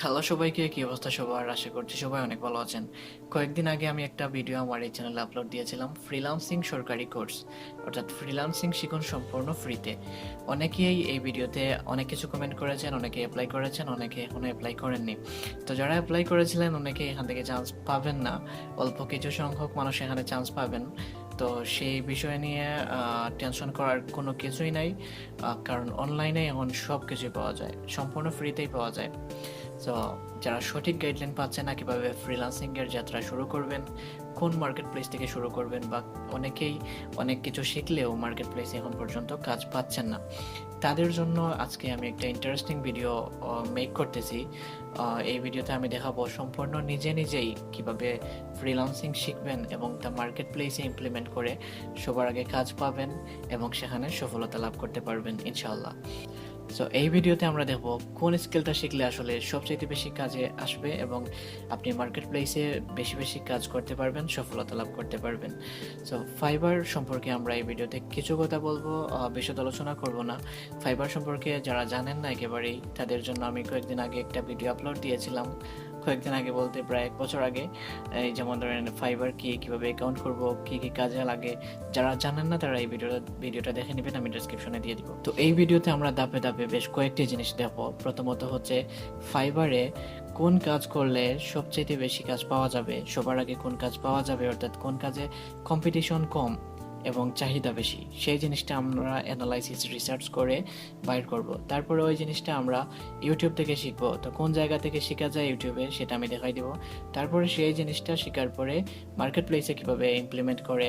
Hello সবাইকে, কি অবস্থা সবার? আশা করছি সবাই অনেক ভালো আছেন। কয়েকদিন আগে আমি একটা ভিডিও আমার এই চ্যানেলে আপলোড দিয়েছিলাম, ফ্রিল্যান্সিং সরকারি কোর্স, অর্থাৎ ফ্রিল্যান্সিং শিখুন সম্পূর্ণ ফ্রিতে। অনেকেই এই ভিডিওতে অনেক কিছু কমেন্ট করেছেন, অনেকে অ্যাপ্লাই করেছেন, অনেকে এখনো অ্যাপ্লাই করেননি। তো যারা অ্যাপ্লাই করেছিলেন অনেকে এখান থেকে চান্স পাবেন না, অল্প কিছু সংখ্যক মানুষ এখানে চান্স পাবেন। তো সেই বিষয় নিয়ে টেনশন করার কোনো কিছুই নাই, কারণ অনলাইনে এখন সব কিছুই পাওয়া যায়, সম্পূর্ণ ফ্রিতেই পাওয়া যায়। সো যারা সঠিক গাইডলাইন পাচ্ছে না কীভাবে ফ্রিল্যান্সিংয়ের যাত্রা শুরু করবেন, কোন মার্কেট প্লেস থেকে শুরু করবেন, বা অনেকেই অনেক কিছু শিখলেও মার্কেট প্লেসে এখন পর্যন্ত কাজ পাচ্ছেন না, তাদের জন্য আজকে আমি একটা ইন্টারেস্টিং ভিডিও মেক করতেছি। এই ভিডিওতে আমি দেখাবো সম্পূর্ণ নিজেই কিভাবে ফ্রিল্যান্সিং শিখবেন এবং তা মার্কেট প্লেসে ইমপ্লিমেন্ট করে সবার আগে কাজ পাবেন এবং সেখানে সফলতা লাভ করতে পারবেন ইনশাআল্লাহ। সো এই ভিডিওতে আমরা দেখব কোন স্কিলটা শিখলে আসলে সবচেয়ে বেশি কাজে আসবে এবং আপনি মার্কেট প্লেসে বেশি কাজ করতে পারবেন, সফলতা লাভ করতে পারবেন। সো ফাইবার সম্পর্কে আমরা এই ভিডিওতে কিছু কথা বলবো, বিশদ আলোচনা করব না। ফাইবার সম্পর্কে যারা জানেন না একেবারেই, তাদের জন্য আমি কয়েকদিন আগে একটা ভিডিও আপলোড দিয়েছিলাম। কয়েকদিন আগে বলতে প্রায় 1 বছর আগে। এই যেমন ধরেন ফাইবার কি, কীভাবে অ্যাকাউন্ট করব, কী কাজে লাগে, যারা জানেন না তারা এই ভিডিওটা দেখে নেবেন, আমি ডেসক্রিপশনে দিয়ে দিব। তো এই ভিডিওতে আমরা ধাপে ধাপে বেশ কয়েকটি জিনিস দেখবো। প্রথমত হচ্ছে ফাইবারে কোন কাজ করলে সবচেয়ে বেশি কাজ পাওয়া যাবে, সবার আগে কোন কাজ পাওয়া যাবে, অর্থাৎ কোন কাজে কম্পিটিশন কম এবং চাহিদা বেশি, সেই জিনিসটা আমরা অ্যানালাইসিস রিসার্চ করে বাইর করব। তারপরে ওই জিনিসটা আমরা ইউটিউব থেকে শিখবো। তো কোন জায়গা থেকে শেখা যায় ইউটিউবে সেটা আমি দেখাই দিব। তারপরে সেই জিনিসটা শেখার পরে মার্কেট প্লেসে কীভাবে ইমপ্লিমেন্ট করে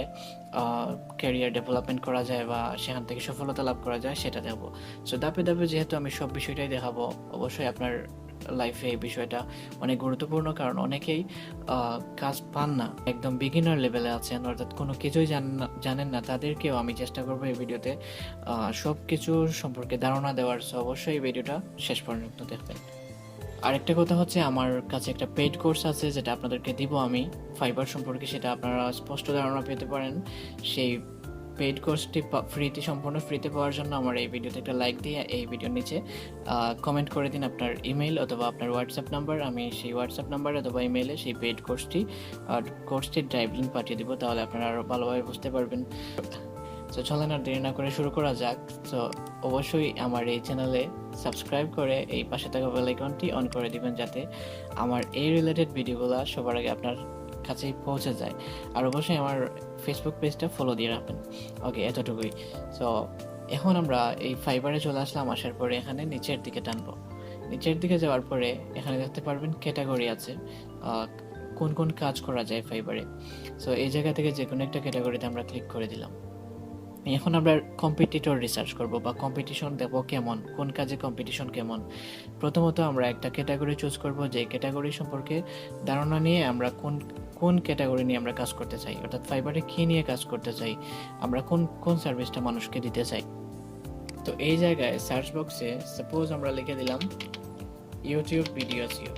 ক্যারিয়ার ডেভেলপমেন্ট করা যায় বা সেখান থেকে সফলতা লাভ করা যায় সেটা দেখবো। সো ধাপে ধাপে যেহেতু আমি সব বিষয়টাই দেখাবো, অবশ্যই আপনার লাইফে এই বিষয়টা অনেক গুরুত্বপূর্ণ, কারণ অনেকেই কাজ পান না, একদম বিগিনার লেভেলে আছেন, অর্থাৎ কোনো কিছুই জানেন না, তাদেরকেও আমি চেষ্টা করবো এই ভিডিওতে সব কিছু সম্পর্কে ধারণা দেওয়ার। সো অবশ্যই এই ভিডিওটা শেষ পর্যন্ত দেখবেন। আরেকটা কথা হচ্ছে, আমার কাছে একটা পেইড কোর্স আছে যেটা আপনাদেরকে দিব আমি ফাইবার সম্পর্কে, সেটা আপনারা স্পষ্ট ধারণা পেতে পারেন। সেই পেইড কোর্সটি সম্পূর্ণ ফ্রিতে পাওয়ার জন্য আমার এই ভিডিওতে একটা লাইক দিয়ে এই ভিডিওর নিচে কমেন্ট করে দিন আপনার ইমেল অথবা আপনার হোয়াটসঅ্যাপ নাম্বার। আমি সেই হোয়াটসঅ্যাপ নাম্বার অথবা ইমেইলে সেই পেইড কোর্সটির ড্রাইভ লিঙ্ক পাঠিয়ে দিব, তাহলে আপনারা আরও ভালোভাবে বুঝতে পারবেন। তো চলেন আর দেরি না করে শুরু করা যাক। তো অবশ্যই আমার এই চ্যানেলে সাবস্ক্রাইব করে এই পাশে থাকা বেল আইকনটি অন করে দিবেন, যাতে আমার এই রিলেটেড ভিডিওগুলো সবার আগে আপনার কাছেই পৌঁছে যায়। আর অবশ্যই আমার ফেসবুক পেজটা ফলো দিয়ে রাখবেন। ওকে, এতটুকুই। সো এখন আমরা এই ফাইবারে চলে আসলাম। আসার পরে এখানে নিচের দিকে টানবো। নিচের দিকে যাওয়ার পরে এখানে দেখতে পারবেন ক্যাটাগরি আছে, কোন কোন কাজ করা যায় ফাইবারে। সো এই জায়গা থেকে যে কোনো একটা ক্যাটাগরিতে আমরা ক্লিক করে দিলাম। এখন আমরা কম্পিটিটর রিসার্চ করব বা কম্পিটিশন দেখব কেমন, কোন কাজে কম্পিটিশন কেমন। প্রথমত আমরা একটা ক্যাটাগরি চুজ করব, যে ক্যাটাগরি সম্পর্কে ধারণা নিয়ে আমরা কোন ক্যাটাগরি নিয়ে আমরা কাজ করতে চাই, অর্থাৎ ফাইবারে কী নিয়ে কাজ করতে চাই, আমরা কোন সার্ভিসটা মানুষকে দিতে চাই। তো এই জায়গায় সার্চ বক্সে সাপোজ আমরা লিখে দিলাম ইউটিউব ভিডিও এসইও।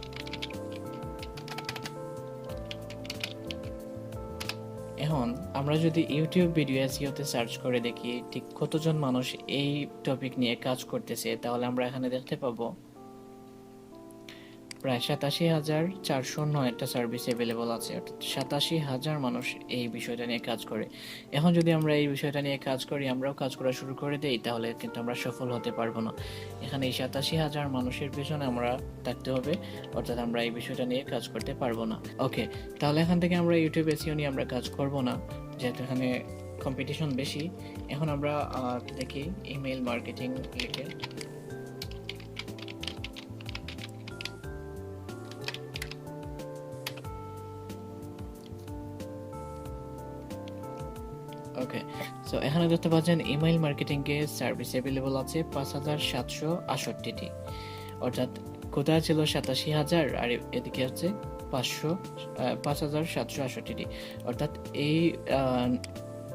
এখন আমরা যদি ইউটিউব ভিডিও এসইওতে সার্চ করে দেখি ঠিক কতজন মানুষ এই টপিক নিয়ে কাজ করতেছে, তাহলে আমরা এখানে দেখতে পাবো প্রায় 87,409 একটা সার্ভিস অ্যাভেলেবল আছে, অর্থাৎ 87,000 মানুষ এই বিষয়টা নিয়ে কাজ করে। এখন যদি আমরা এই বিষয়টা নিয়ে কাজ করি, আমরাও কাজ করা শুরু করে দেই, তাহলে কিন্তু আমরা সফল হতে পারবো না। এখানে এই 87,000 মানুষের পেছনে আমরা থাকতে হবে, অর্থাৎ আমরা এই বিষয়টা নিয়ে কাজ করতে পারবো না। ওকে, তাহলে এখান থেকে আমরা ইউটিউব এসইও নিয়ে আমরা কাজ করব না, যেহেতু এখানে কম্পিটিশন বেশি। এখন আমরা দেখি ইমেইল মার্কেটিং লিখে ওকে। সো এখানে দেখতে পাচ্ছেন ইমেইল মার্কেটিংয়ে সার্ভিস অ্যাভেলেবল আছে 5,768টি, অর্থাৎ কোথায় ছিল 87,000 আর এদিকে হচ্ছে 5,768টি, অর্থাৎ এই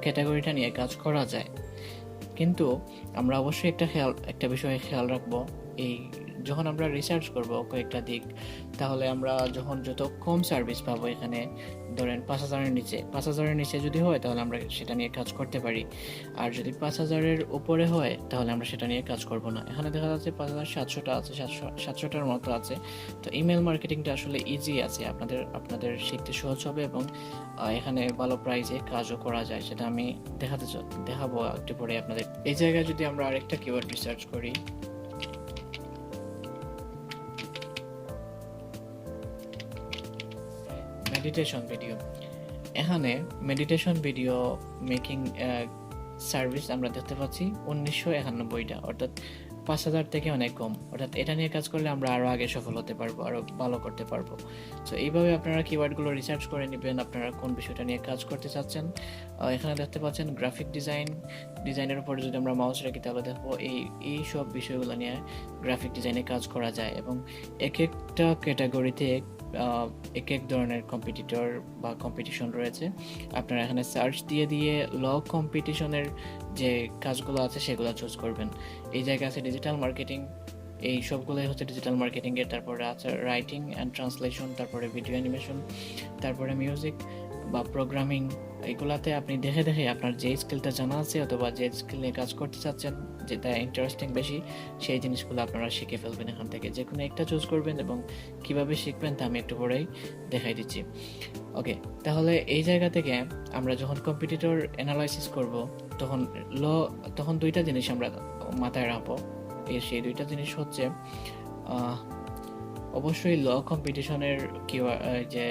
ক্যাটাগরিটা নিয়ে কাজ করা যায়। কিন্তু আমরা অবশ্যই একটা বিষয়ে খেয়াল রাখবো, এই যখন আমরা রিসার্চ করব কয়েকটা দিক, তাহলে আমরা যখন যত কম সার্ভিস পাবো, এখানে ধরেন 5,000-এর নিচে যদি হয় তাহলে আমরা সেটা নিয়ে কাজ করতে পারি, আর যদি 5,000-এর উপরে হয় তাহলে আমরা সেটা নিয়ে কাজ করব না। এখানে দেখা যাচ্ছে 5,700টা আছে, 700টার মতো আছে। তো ইমেল মার্কেটিংটা আসলে ইজি আছে, আপনাদের শিখতে সহজ হবে এবং এখানে ভালো প্রাইসে কাজও করা যায়, সেটা আমি দেখাবো একটু পরে আপনাদের। এই জায়গায় যদি আমরা আরেকটা কিওয়ার্ড রিসার্চ করি, মেডিটেশন ভিডিও, এখানে মেডিটেশন ভিডিও মেকিং সার্ভিস আমরা দেখতে পাচ্ছি 1991টা, অর্থাৎ 5,000 থেকে অনেক কম। অর্থাৎ এটা নিয়ে কাজ করলে আমরা আরও আগে সফল হতে পারবো, আরও ভালো করতে পারবো। সো এইভাবে আপনারা কিওয়ার্ডগুলো রিসার্চ করে নেবেন, আপনারা কোন বিষয়টা নিয়ে কাজ করতে চাচ্ছেন। এখানে দেখতে পাচ্ছেন গ্রাফিক ডিজাইনের উপরে যদি আমরা মাউস রাখি তাহলে দেখবো এই সব বিষয়গুলো নিয়ে গ্রাফিক ডিজাইনে কাজ করা যায়, এবং এক একটা ক্যাটাগরিতে এক এক ধরনের কম্পিটিটর বা কম্পিটিশন রয়েছে। আপনারা এখানে সার্চ দিয়ে ল কম্পিটিশনের যে কাজগুলো আছে সেগুলো চুজ করবেন। এই জায়গায় আছে ডিজিটাল মার্কেটিং, এই সবগুলোই হচ্ছে ডিজিটাল মার্কেটিংয়ের। তারপরে আছে রাইটিং অ্যান্ড ট্রান্সলেশন, তারপরে ভিডিও অ্যানিমেশন, তারপরে মিউজিক বা প্রোগ্রামিং। এগুলাতে আপনি দেখে আপনার যে স্কিলটা জানা আছে অথবা যে স্কিল নিয়ে কাজ করতে চাচ্ছেন, যেটা ইন্টারেস্টিং বেশি, সেই জিনিসগুলো আপনারা শিখে ফেলবেন। এখান থেকে যে কোনো একটা চুজ করবেন এবং কিভাবে শিখবেন তা আমি একটু পরেই দেখাই দিচ্ছি। ওকে, তাহলে এই জায়গা থেকে আমরা যখন কম্পিটিটর অ্যানালাইসিস করব তখন দুইটা জিনিস আমরা মাথায় রাখবো। সেই দুইটা জিনিস হচ্ছে অবশ্যই ল কম্পিটিশনের যে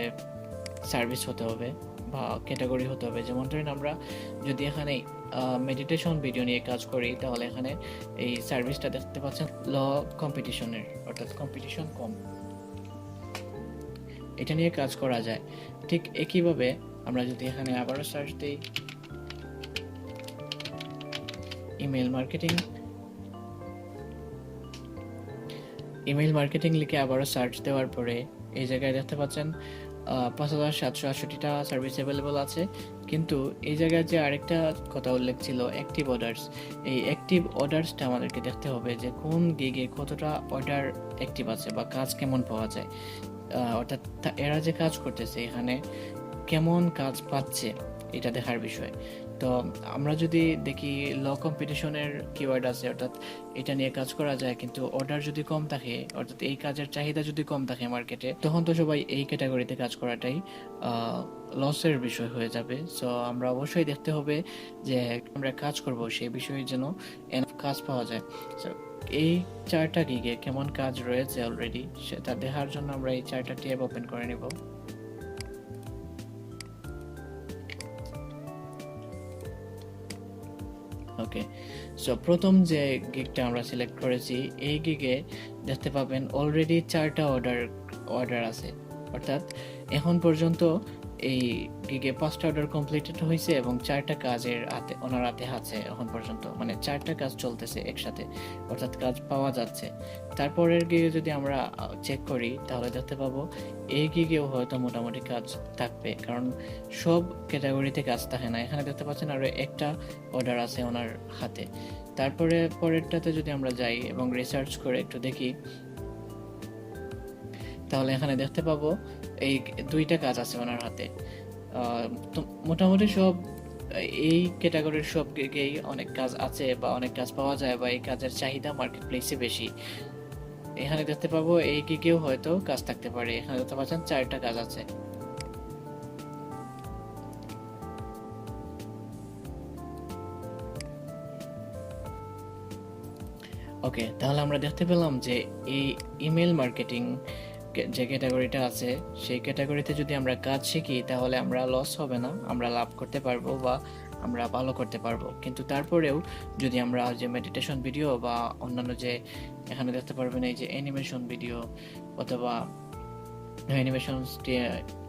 সার্ভিস হতে হবে বা ক্যাটাগরি হতে হবে। যেমন ধরেন আমরা যদি এখানে মেডিটেশন ভিডিও নিয়ে কাজ করি তাহলে এখানে এই সার্ভিসটা দেখতে পাচ্ছেন ল কম্পিটিশনের, অর্থাৎ কম্পিটিশন কম, এটা নিয়ে কাজ করা যায়। ঠিক একইভাবে আমরা যদি এখানে আবারও সার্চ দিই ইমেল মার্কেটিং লিখে আবারও সার্চ দেওয়ার পরে এই জায়গায় দেখতে পাচ্ছেন 5,768টা সার্ভিস অ্যাভেলেবল আছে। কিন্তু এই জায়গায় যে আরেকটা কথা উল্লেখ ছিল অ্যাক্টিভ অর্ডার্স, এই অ্যাক্টিভ অর্ডার্সটা আমাদেরকে দেখতে হবে যে কোন গিগে কতটা অর্ডার অ্যাক্টিভ আছে বা কাজ কেমন পাওয়া যায়, অর্থাৎ এরা যে কাজ করতেছে এখানে কেমন কাজ পাচ্ছে এটা দেখার বিষয়। তো আমরা যদি দেখি ল কম্পিটিশনের কিওয়ার্ড আছে, অর্থাৎ এটা নিয়ে কাজ করা যায়, কিন্তু অর্ডার যদি কম থাকে, অর্থাৎ এই কাজের চাহিদা যদি কম থাকে মার্কেটে, তখন তো সবাই এই ক্যাটাগরিতে কাজ করাটাই লসের বিষয় হয়ে যাবে। সো আমরা অবশ্যই দেখতে হবে যে আমরা কাজ করব সেই বিষয়ে যেন কাজ পাওয়া যায়। সো এই 4টা গিগে কেমন কাজ রয়েছে অলরেডি সেটা দেখার জন্য আমরা এই 4টা ট্যাব ওপেন করে নেব। ওকে, সো প্রথম যে গিগটা আমরা সিলেক্ট করেছি এই গিগে দেখতে পাবেন অলরেডি 4টা অর্ডার আছে, অর্থাৎ এখন পর্যন্ত এই গিগে 5টা অর্ডার কমপ্লিটেড হয়েছে এবং 4টা কাজের ওনার হাতে আছে এখন পর্যন্ত, মানে 4টা কাজ চলতেছে একসাথে, অর্থাৎ কাজ পাওয়া যাচ্ছে। তারপরের গিগে যদি আমরা চেক করি তাহলে দেখতে পাবো এই গিগেও হয়তো মোটামুটি কাজ থাকবে, কারণ সব ক্যাটাগরিতে কাজ থাকে না। এখানে দেখতে পাচ্ছেন আরও একটা অর্ডার আছে ওনার হাতে। তারপরে পরেরটাতে যদি আমরা যাই এবং রিসার্চ করে একটু দেখি তাহলে এখানে দেখতে পাবো এই 2টা কাজ আছে ওনার হাতে। তো মোটামুটি সব এই ক্যাটাগরির সব গিগেই অনেক কাজ আছে বা অনেক কাজ পাওয়া যায় বা এই কাজের চাহিদা মার্কেট প্লেসে বেশি। এখানে দেখতে পাবো এই গিগেও হয়তো কাজ থাকতে পারে। এখানে দেখতে পাচ্ছেন 4টা কাজ আছে। ওকে, তাহলে আমরা দেখতে পেলাম যে এই ইমেল মার্কেটিং যে ক্যাটাগরিটা আছে সেই ক্যাটাগরিতে যদি আমরা কাজ শিখি তাহলে আমরা লস হবে না, আমরা লাভ করতে পারবো বা আমরা ভালো করতে পারবো। কিন্তু তারপরেও যদি আমরা যে মেডিটেশন ভিডিও বা অন্যান্য যে এখানে দেখতে পারবেন এই যে অ্যানিমেশন ভিডিও অথবা অ্যানিমেশন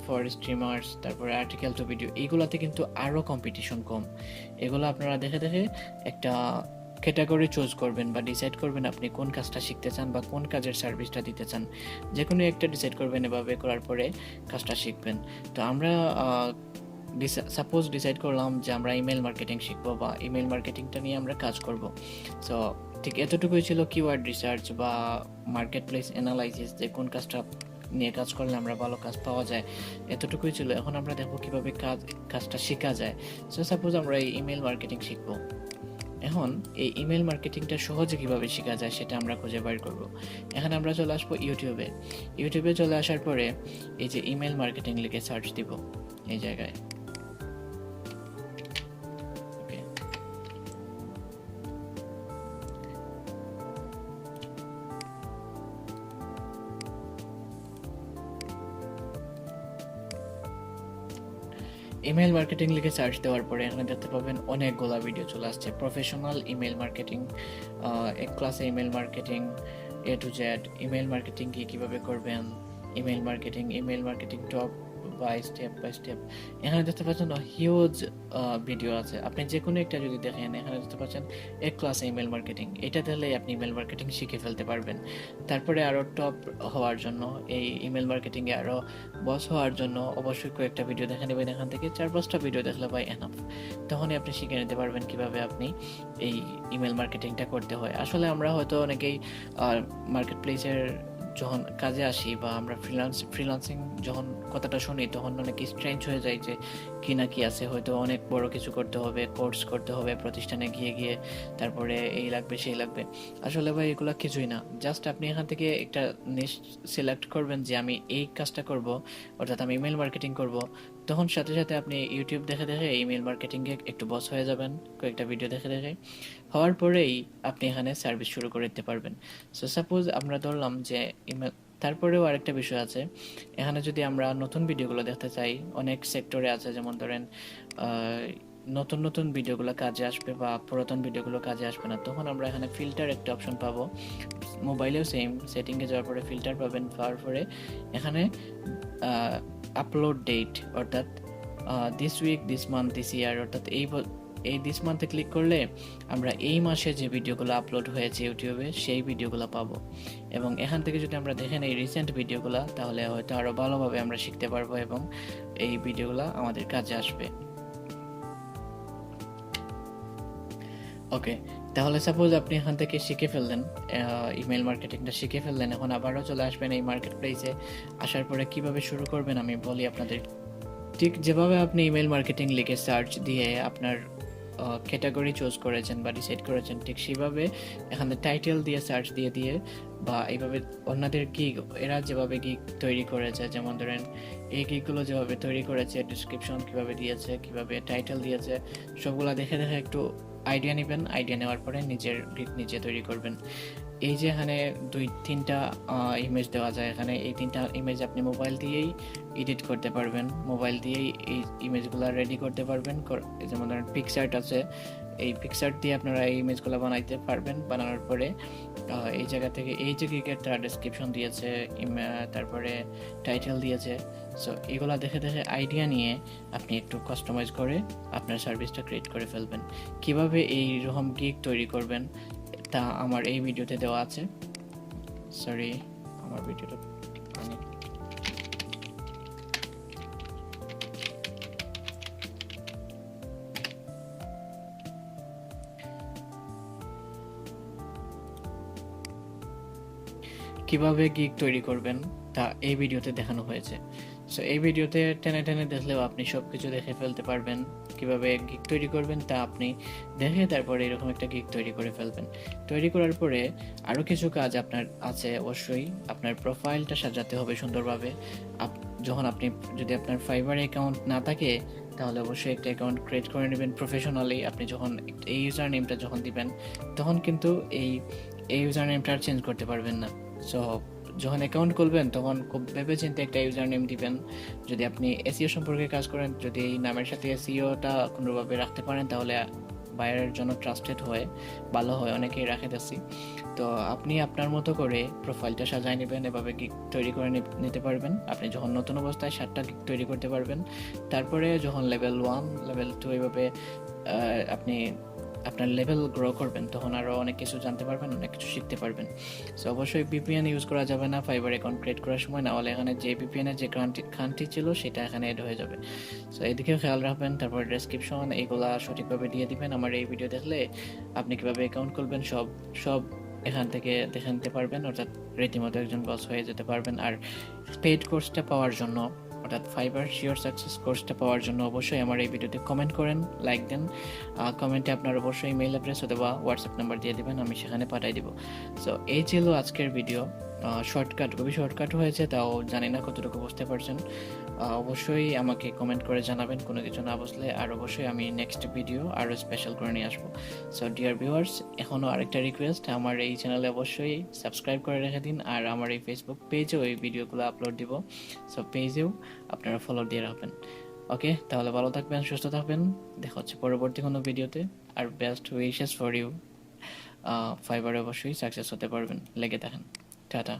ফর স্ট্রিমার্স, তারপরে আর্টিকেল টু ভিডিও, এইগুলাতে কিন্তু আরও কম্পিটিশন কম। এগুলো আপনারা দেখে একটা ক্যাটাগরি চুজ করবেন বা ডিসাইড করবেন আপনি কোন কাজটা শিখতে চান বা কোন কাজের সার্ভিসটা দিতে চান, যে কোনো একটা ডিসাইড করবেন। এভাবে করার পরে কাজটা শিখবেন। তো আমরা সাপোজ ডিসাইড করলাম যে আমরা ইমেল মার্কেটিং শিখবো বা ইমেল মার্কেটিংটা নিয়ে আমরা কাজ করব। সো ঠিক এতটুকুই ছিল কিওয়ার্ড রিসার্চ বা মার্কেট প্লেস অ্যানালাইসিস, যে কোন কাজটা নিয়ে কাজ করলে আমরা ভালো কাজ পাওয়া যায়, এতটুকুই ছিল। এখন আমরা দেখবো কিভাবে কাজটা শেখা যায়। সো সাপোজ আমরা এই ইমেল মার্কেটিং শিখবো। এখন এই ইমেল মার্কেটিংটা সহজে কিভাবে শেখা যায় সেটা আমরা খুঁজে বের করব। এখানে আমরা চলে আসবো ইউটিউবে চলে আসার পরে এই যে ইমেল মার্কেটিং লিখে সার্চ দিব এই জায়গায়। ইমেল মার্কেটিং লিখে সার্চ দেওয়ার পরে এখানে দেখতে পাবেন অনেকগুলো ভিডিও চলে আসছে। প্রফেশনাল ইমেল মার্কেটিং, এক ক্লাসে email marketing, A to Z, email marketing কীভাবে করবেন, email marketing top by step. এখানে দেখতে পাচ্ছেন হিউজ ভিডিও আছে। আপনি যে কোনো একটা যদি দেখেন, এখানে দেখতে পাচ্ছেন এক ক্লাসে ইমেল মার্কেটিং, এটা দিলে আপনি ইমেল মার্কেটিং শিখে ফেলতে পারবেন। তারপরে আরও টপ হওয়ার জন্য, এই ইমেল মার্কেটিংয়ে আরও বস হওয়ার জন্য অবশ্যই কয়েকটা ভিডিও দেখে নেবেন। এখান থেকে 4-5টা ভিডিও দেখলে বাই এনাফ, তখনই আপনি শিখে নিতে পারবেন কিভাবে আপনি এই ইমেল মার্কেটিংটা করতে হয়। আসলে আমরা হয়তো অনেকেই মার্কেট প্লেসের যখন কাজে আসি বা আমরা ফ্রিল্যান্সিং যখন কথাটা শুনি, তখন অনেক স্ট্রেঞ্জ হয়ে যায় যে কি না কি আছে, হয়তো অনেক বড় কিছু করতে হবে, কোর্স করতে হবে প্রতিষ্ঠানে গিয়ে তারপরে এই লাগবে সেই লাগবে। আসলে ভাই এগুলো কিছুই না। জাস্ট আপনি এখান থেকে একটা নিশ সিলেক্ট করবেন যে আমি এই কাজটা করব, অর্থাৎ আমি ইমেল মার্কেটিং করব। তখন সাথে সাথে আপনি ইউটিউব দেখে ইমেল মার্কেটিংয়ে একটু বস হয়ে যাবেন, কয়েকটা ভিডিও দেখে হওয়ার পরেই আপনি এখানে সার্ভিস শুরু করে দিতে পারবেন। সো সাপোজ আমরা ধরলাম যে ইমেল, তারপরেও আরেকটা বিষয় আছে। এখানে যদি আমরা নতুন ভিডিওগুলো দেখতে চাই, অনেক সেক্টরে আছে, যেমন ধরেন নতুন ভিডিওগুলো কাজে আসবে বা পুরাতন ভিডিওগুলো কাজে আসবে না, তখন আমরা এখানে ফিল্টার একটা অপশন পাবো। মোবাইলেও সেম, সেটিংয়ে যাওয়ার পরে ফিল্টার পাবেন, পাওয়ার পরে এখানে আপলোড ডেট, অর্থাৎ this week, this month, this year, অর্থাৎ এই দিস মান্থে ক্লিক করলে আমরা এই মাসে যে ভিডিওগুলো আপলোড হয়েছে ইউটিউবে সেই ভিডিওগুলো পাবো। এবং এখান থেকে যদি আমরা দেখেন এই রিসেন্ট ভিডিওগুলো, তাহলে হয়তো আরও ভালোভাবে আমরা শিখতে পারবো এবং এই ভিডিওগুলো আমাদের কাজে আসবে। ওকে, তাহলে সাপোজ আপনি এখান থেকে শিখে ফেললেন, ইমেল মার্কেটিংটা শিখে ফেললেন। এখন আবারও চলে আসবেন এই মার্কেট প্লেসে। আসার পরে কিভাবে শুরু করবেন আমি বলি আপনাদের। ঠিক যেভাবে আপনি ইমেল মার্কেটিং লিখে সার্চ দিয়ে আপনার ক্যাটাগরি চুজ করেছেন বা ডিসাইড করেছেন, ঠিক সেইভাবে এখানে টাইটেল দিয়ে সার্চ দিয়ে বা এইভাবে অন্যদের গিগ, এরা যেভাবে গিগ তৈরি করেছে, যেমন ধরেন এই গিগগুলো যেভাবে তৈরি করেছে, ডিসক্রিপশন কিভাবে দিয়েছে, কিভাবে টাইটেল দিয়েছে, সবগুলা দেখে একটু আইডিয়া নেবেন। আইডিয়া নেওয়ার পরে নিজের গিগ নিজে তৈরি করবেন। এই যে এখানে 2-3টা ইমেজ দেওয়া যায়, এখানে এই 3টা ইমেজ আপনি মোবাইল দিয়েই এডিট করতে পারবেন, মোবাইল দিয়েই এই ইমেজগুলো রেডি করতে পারবেন। যেমন ধরেন পিকচার্ট আছে, এই পিকচার্ট দিয়ে আপনারা এই ইমেজগুলো বানাইতে পারবেন। বানানোর পরে এই জায়গা থেকে এই যে গিগের তারা ডেসক্রিপশন দিয়েছে, তারপরে টাইটেল দিয়েছে, সো এগুলো দেখে আইডিয়া নিয়ে আপনি একটু কাস্টমাইজ করে আপনার সার্ভিসটা ক্রিয়েট করে ফেলবেন। কিভাবে এই রকম গিগ তৈরি করবেন তা আমার এই ভিডিওতে দেওয়া আছে। সরি, আমার ভিডিওটা কিভাবে গিগ তৈরি করবেন তা এই ভিডিওতে দেখানো হয়েছে। সো এই ভিডিওতে টেনে দেখলেও আপনি সব কিছু দেখে ফেলতে পারবেন। কিভাবে গিগ তৈরি করবেন তা আপনি দেখে তারপরে এরকম একটা গিগ তৈরি করে ফেলবেন। তৈরি করার পরে আরও কিছু কাজ আপনার আছে। অবশ্যই আপনার প্রোফাইলটা সাজাতে হবে সুন্দরভাবে। যখন যদি আপনার ফাইবার অ্যাকাউন্ট না থাকে, তাহলে অবশ্যই একটা অ্যাকাউন্ট ক্রিয়েট করে নেবেন প্রফেশনালি। আপনি যখন এই ইউজার নেমটা যখন দিবেন, তখন কিন্তু এই ইউজার নেমটা আর চেঞ্জ করতে পারবেন না। সো যখন অ্যাকাউন্ট খুলবেন তখন খুব ভেবেচিন্তে একটা ইউজার নেম দিবেন। যদি আপনি এসইও সম্পর্কে কাজ করেন, যদি এই নামের সাথে এসইওটা কোনোভাবে রাখতে পারেন, তাহলে বায়ারের জন্য ট্রাস্টেড হয়, ভালো হয়, অনেকেই রাখে দেখছি। তো আপনি আপনার মতো করে প্রোফাইলটা সাজায় নেবেন, এভাবে গিগ তৈরি করে নিতে পারবেন। আপনি যখন নতুন অবস্থায় 7টা গিগ তৈরি করতে পারবেন। তারপরে যখন লেভেল 1, লেভেল 2 এভাবে আপনি আপনার লেভেল গ্রো করবেন তখন আরও অনেক কিছু জানতে পারবেন, অনেক কিছু শিখতে পারবেন। সো অবশ্যই ভিপিএন ইউজ করা যাবে না ফাইবার অ্যাকাউন্ট ক্রিয়েট করার সময়, না হলে এখানে যে ভিপিএনের যে খানটি ছিল সেটা এখানে অ্যাড হয়ে যাবে। সো এদিকেও খেয়াল রাখবেন। তারপর ডেসক্রিপশন এইগুলা সঠিকভাবে দিয়ে দিবেন। আমার এই ভিডিও দেখলে আপনি কীভাবে অ্যাকাউন্ট খুলবেন সব এখান থেকে দেখে নিতে পারবেন, অর্থাৎ রীতিমতো একজন বস হয়ে যেতে পারবেন। আর পেইড কোর্সটা পাওয়ার জন্য, অর্থাৎ ফাইবার শিওর সাকসেস কোর্সটা পাওয়ার জন্য অবশ্যই আমার এই ভিডিওতে কমেন্ট করেন, লাইক দেন। কমেন্টে আপনার অবশ্যই ইমেল অ্যাড্রেস অথবা হোয়াটসঅ্যাপ নাম্বার দিয়ে দেবেন, আমি সেখানে পাঠিয়ে দিব। সো এই ছিল আজকের ভিডিও। শর্টকাট, খুবই শর্টকাট হয়েছে, তাও জানি না কতটুকু বুঝতে পারছেন। অবশ্যই আমাকে কমেন্ট করে জানাবেন কোনো কিছু না বুঝলে, আর অবশ্যই আমি নেক্সট ভিডিও আরও স্পেশাল করে নিয়ে আসবো। সো ডিয়ার ভিউয়ার্স, এখনও আরেকটা রিকোয়েস্ট, আমার এই চ্যানেলে অবশ্যই সাবস্ক্রাইব করে রেখে দিন। আর আমার এই ফেসবুক পেজেও এই ভিডিওগুলো আপলোড দিব, সো পেজেও আপনারা ফলো দিয়ে রাখবেন। ওকে, তাহলে ভালো থাকবেন, সুস্থ থাকবেন, দেখা হচ্ছে পরবর্তী কোনো ভিডিওতে। আর বেস্ট উইশেস ফর ইউ। ফাইবারে অবশ্যই সাকসেস হতে পারবেন, লেগে থাকেন। টাটা।